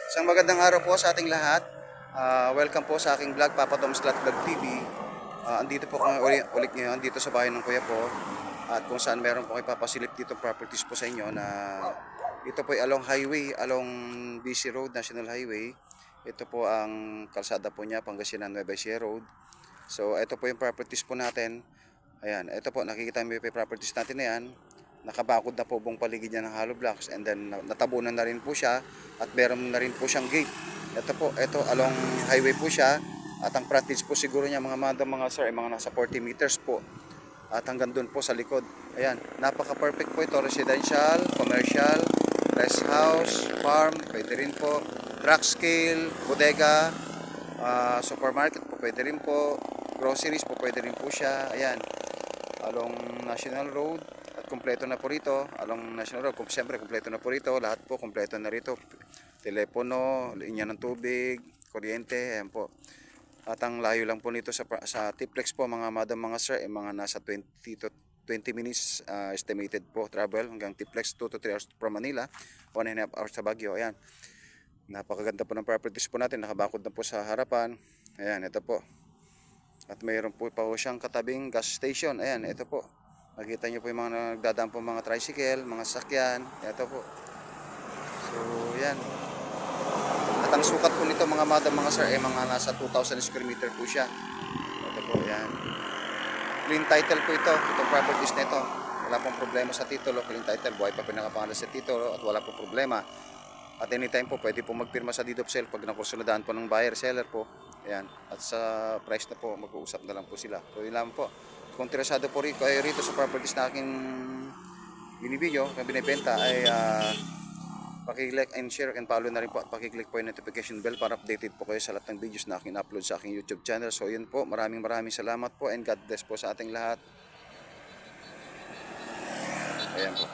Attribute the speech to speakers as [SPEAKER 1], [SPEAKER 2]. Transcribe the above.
[SPEAKER 1] Isang magandang araw po sa ating lahat. Welcome po sa aking vlog, Papa Tom's Vlog TV. Andito po kami ulit ngayon dito sa bahay ng kuya po. At kung saan meron po ipapasilip dito properties po sa inyo na ito po ay along highway, along BC Road, National Highway. Ito po ang kalsada po niya, Pangasinan Nueva Ecija Road. So ito po yung properties po natin. Ayan, ito po nakikita mo yung properties natin na yan. Nakabakod na po buong paligid niya ng hollow blocks, and then natabunan na rin po siya at meron na rin po siyang gate. Ito po, ito along highway po siya at ang frontage po siguro niya mga madam mga sir ay mga nasa 40 meters po at hanggang doon po sa likod. Ayan, napaka-perfect po ito, residential, commercial, rest house, farm, pwede rin po, truck scale, bodega, supermarket po pwede rin po, groceries po pwede rin po siya. Ayan, along National Road at kumpleto na po rito along National Road. Siyempre kumpleto na po rito, lahat po kumpleto na rito, telepono, linya ng tubig, kuryente, ayan po. At ang layo lang po nito sa Tiplex po mga madam mga sir ay mga nasa 20 to 20 minutes estimated po travel hanggang Tiplex, 2 to 3 hours from Manila, 1.5 hours sa Baguio. Ayan, napakaganda po ng properties po natin, nakabakod na po sa harapan. Ayan, ito po. At mayroon po pa po siyang katabing gas station. Ayan, ito po. Makita nyo po yung mga nagdadaan po mga tricycle, mga sasakyan. Ito po. So, yan. At ang sukat po nito mga madam, mga sir, ay mga nasa 2,000 square meter po siya. Ito po, yan. Clean title po ito. Itong properties na ito. Wala pong problema sa titulo. Clean title. Buhay pa pinakapangalan sa titulo at wala pong problema. At anytime po, pwede po magpirma sa deed of sale pag nakursunadaan po ng buyer-seller po. Ayan. At sa price na po, mag-uusap na lang po sila. So, yun lang po. Kung interesado po rito sa properties na aking binibideo, na binibenta, ay paki-like and share and follow na rin po. At paki-click po yung notification bell para updated po kayo sa lahat ng videos na aking upload sa aking YouTube channel. So, yun po. Maraming salamat po and God bless po sa ating lahat. Ayan po.